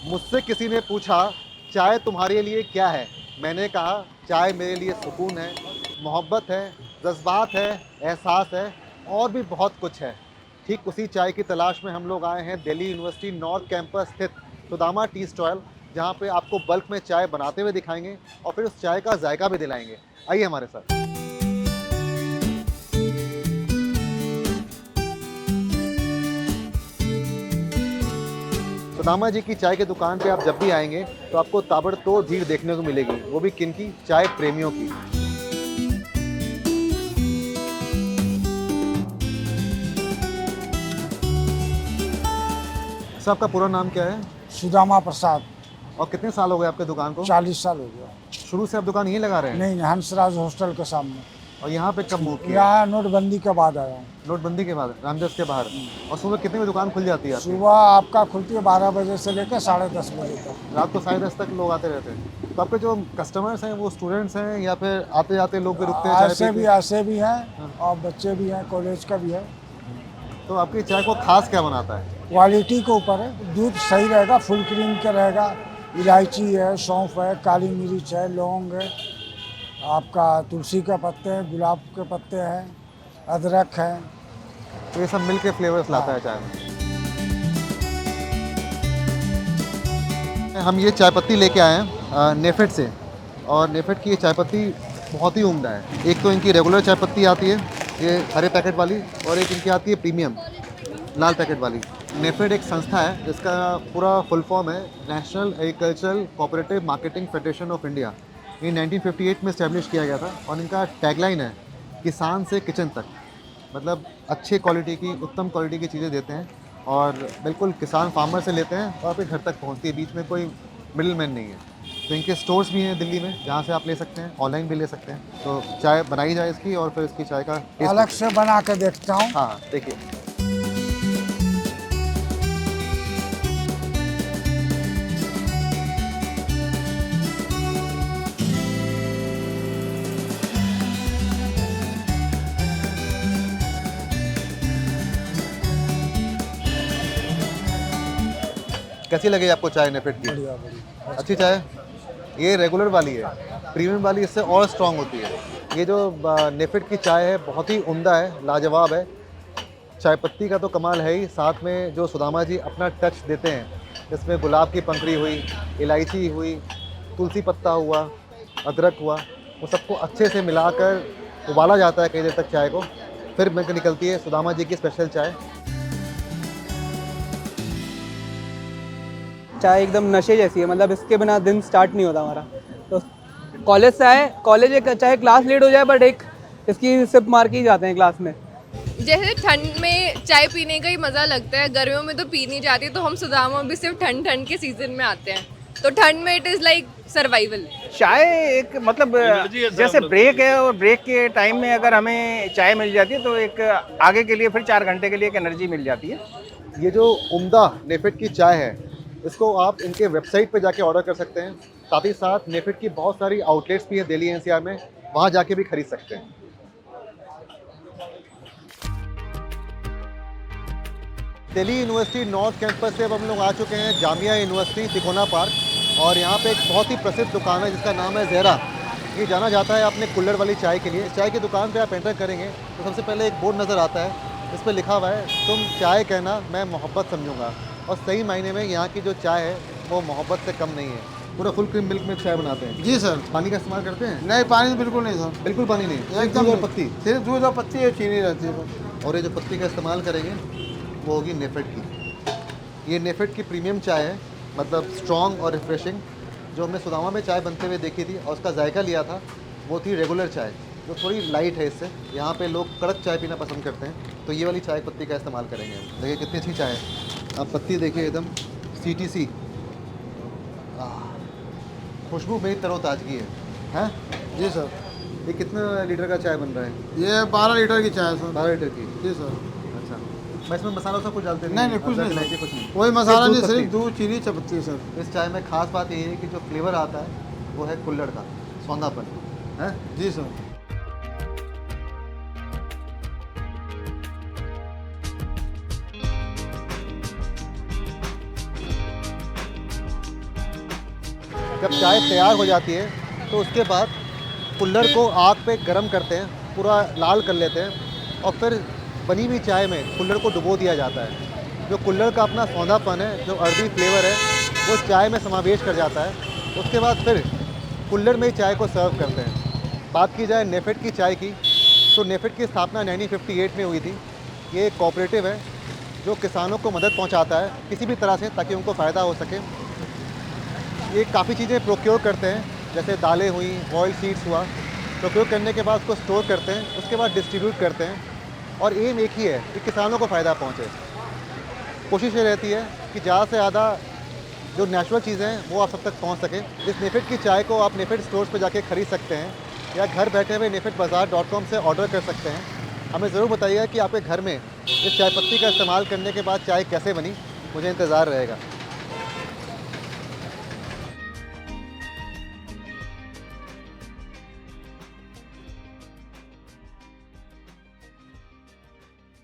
मुझसे किसी ने पूछा चाय तुम्हारे लिए क्या है। मैंने कहा चाय मेरे लिए सुकून है, मोहब्बत है, जज्बात है, एहसास है और भी बहुत कुछ है। ठीक उसी चाय की तलाश में हम लोग आए हैं दिल्ली यूनिवर्सिटी नॉर्थ कैंपस स्थित सुदामा टी स्टॉल, जहाँ पे आपको बल्क में चाय बनाते हुए दिखाएंगे और फिर उस चाय का जायका भी दिलाएंगे। आइए हमारे साथ। सुदामा जी की चाय की दुकान पे आप जब भी आएंगे तो आपको ताबड़तोड़ भीड़ देखने को मिलेगी, वो भी किन की? चाय प्रेमियों की। सर आपका पूरा नाम क्या है सुदामा प्रसाद। और कितने साल हो गए आपके दुकान को? 40 साल हो गया। शुरू से आप दुकान यहीं लगा रहे हैं? नहीं, हंसराज हॉस्टल के सामने। और यहाँ पे कब मूव किया? यहाँ नोटबंदी के बाद आया हूँ। नोटबंदी के बाद रामजस के बाहर। और सुबह कितने बजे दुकान खुल जाती है आपकी? सुबह आपका खुलती है 12 बजे से लेकर 10:30 बजे तक। रात को 10:30 तक लोग आते रहते हैं। तो आपके जो कस्टमर्स हैं वो स्टूडेंट्स हैं या फिर आते जाते लोग भी रुकते हैं चाय पीते? ऐसे भी हैं और बच्चे भी हैं, कॉलेज का भी है। तो आपकी चाय को खास क्या बनाता है? क्वालिटी के ऊपर है। दूध सही रहेगा, फुल क्रीम का रहेगा। इलायची है, सौंफ है, काली मिर्च है, लौंग है, आपका तुलसी के पत्ते हैं, गुलाब के पत्ते हैं, अदरक है। तो ये सब मिल के फ्लेवर्स लाता है चाय में। हम ये चाय पत्ती लेके आए हैं नेफेड से, और नेफेड की ये चाय पत्ती बहुत ही उम्दा है। एक तो इनकी रेगुलर चाय पत्ती आती है, ये हरे पैकेट वाली, और एक इनकी आती है प्रीमियम लाल पैकेट वाली। नेफेड एक संस्था है जिसका पूरा फुल फॉर्म है national agricultural cooperative marketing federation of India. ये 1958 में इस्टेब्लिश किया गया था और इनका टैगलाइन है किसान से किचन तक। मतलब अच्छे क्वालिटी की, उत्तम क्वालिटी की चीज़ें देते हैं और बिल्कुल किसान फार्मर से लेते हैं और फिर घर तक पहुंचती है, बीच में कोई मिडिल मैन नहीं है। तो इनके स्टोर्स भी हैं दिल्ली में जहाँ से आप ले सकते हैं, ऑनलाइन भी ले सकते हैं। तो चाय बनाई जाए इसकी और फिर इसकी चाय का टेस्ट अलग से बना के देखता हूँ। हाँ देखिए। कैसी लगी आपको चाय नेफेड की? बढ़िया बढ़िया। अच्छी चाय। ये रेगुलर वाली है, प्रीमियम वाली इससे और स्ट्रांग होती है। ये जो नेफेड की चाय है बहुत ही उम्दा है, लाजवाब है। चाय पत्ती का तो कमाल है ही, साथ में जो सुदामा जी अपना टच देते हैं, इसमें गुलाब की पंखड़ी हुई, इलायची हुई, तुलसी पत्ता हुआ, अदरक हुआ, वो सबको अच्छे से मिलाकर उबाला जाता है कई देर तक चाय को, फिर बनकर निकलती है सुदामा जी की स्पेशल चाय। चाय एकदम नशे जैसी है, मतलब इसके बिना दिन स्टार्ट नहीं होता हमारा। तो कॉलेज से आए, कॉलेज एक चाहे क्लास लेट हो जाए बट एक इसकी सिप मार के ही जाते हैं क्लास में। जैसे ठंड में चाय पीने का ही मज़ा लगता है, गर्मियों में तो पी नहीं जाती, तो हम सुदामा भी सिर्फ ठंड के सीज़न में आते हैं। तो ठंड में इट इज़ लाइक सर्वाइवल। चाय एक मतलब जैसे ब्रेक है, और ब्रेक के टाइम में अगर हमें चाय मिल जाती है तो एक आगे के लिए फिर 4 घंटे के लिए एक एनर्जी मिल जाती है। ये जो उम्दा नेफेड की चाय है, इसको आप इनके वेबसाइट पे जाके ऑर्डर कर सकते हैं। साथ ही साथ नेफेड की बहुत सारी आउटलेट्स भी हैं दिल्ली एनसीआर में, वहाँ जाके भी खरीद सकते हैं। दिल्ली यूनिवर्सिटी नॉर्थ कैंपस से अब हम लोग आ चुके हैं जामिया यूनिवर्सिटी तिकोना पार्क, और यहाँ पे एक बहुत ही प्रसिद्ध दुकान है जिसका नाम है ज़ेहरा। ये जाना जाता है अपने कुल्हड़ वाली चाय के लिए। इस चाय की दुकान पे आप एंटर करेंगे तो सबसे पहले एक बोर्ड नज़र आता है, इस पर लिखा हुआ है तुम चाय कहना मैं मोहब्बत समझूंगा। और सही मायने में यहाँ की जो चाय है वो मोहब्बत से कम नहीं है। पूरा फुल क्रीम मिल्क में चाय बनाते हैं। जी सर। पानी का इस्तेमाल करते हैं? नहीं, पानी तो बिल्कुल नहीं सर। बिल्कुल पानी नहीं, सिर्फ एकदम दूध और पत्ती। सिर्फ दूध और पत्ती और चीनी रहती है बस। और ये जो पत्ती का इस्तेमाल करेंगे वो होगी नेफेड की। ये नेफेड की प्रीमियम चाय है, मतलब स्ट्रॉन्ग और रिफ्रेशिंग। जो हमने सुदामा में चाय बनते हुए देखी थी और उसका जायका लिया था वो थी रेगुलर चाय, जो थोड़ी लाइट है। इससे यहाँ पे लोग कड़क चाय पीना पसंद करते हैं, तो ये वाली चाय पत्ती का इस्तेमाल करेंगे। देखिए कितनी अच्छी चाय है। आप पत्ती देखिए एकदम CTC, खुशबू मेरी तरोताजगी है। हैं? जी सर। ये कितना लीटर का चाय बन रहा है? ये 12 लीटर की चाय है सर। 12 लीटर की। जी सर। अच्छा, मैं इसमें मसाला सब कुछ डालते नहीं कुछ नहीं इलायची सर। कुछ नहीं, कोई मसाला सिर्फ नहीं, दूध, सिर्फ पत्ती। दूध, चीनी, चपत्ती सर। इस चाय में खास बात ये है कि जो फ्लेवर आता है वो है कुल्हड़ का सौंधापन है। जी सर। जब चाय तैयार हो जाती है तो उसके बाद कुल्हड़ को आग पे गर्म करते हैं, पूरा लाल कर लेते हैं और फिर बनी हुई चाय में कुल्हड़ को डुबो दिया जाता है। जो कुल्हड़ का अपना सौंधापन है, जो अर्दी फ्लेवर है, वो चाय में समावेश कर जाता है। उसके बाद फिर कुल्हड़ में ही चाय को सर्व करते हैं। बात की जाए नेफेड की चाय की, तो नेफेड की स्थापना 1958 में हुई थी। ये एक कोऑपरेटिव है जो किसानों को मदद पहुंचाता है किसी भी तरह से, ताकि उनको फ़ायदा हो सके। ये काफ़ी चीज़ें प्रोक्योर करते हैं, जैसे दालें हुई, ऑयल सीड्स हुआ। प्रोक्योर करने के बाद उसको स्टोर करते हैं, उसके बाद डिस्ट्रीब्यूट करते हैं और एम एक ही है कि किसानों को फ़ायदा पहुँचे। कोशिश ये रहती है कि ज़्यादा से ज़्यादा जो नेचुरल चीज़ें हैं वो आप सब तक पहुँच सकें। इस नेफेड की चाय को आप नेफेड स्टोर्स पर जाके ख़रीद सकते हैं या घर बैठे हुए nefedbazaar.com से ऑर्डर कर सकते हैं। हमें ज़रूर बताइएगा कि आपके घर में इस चाय पत्ती का इस्तेमाल करने के बाद चाय कैसे बनी, मुझे इंतज़ार रहेगा।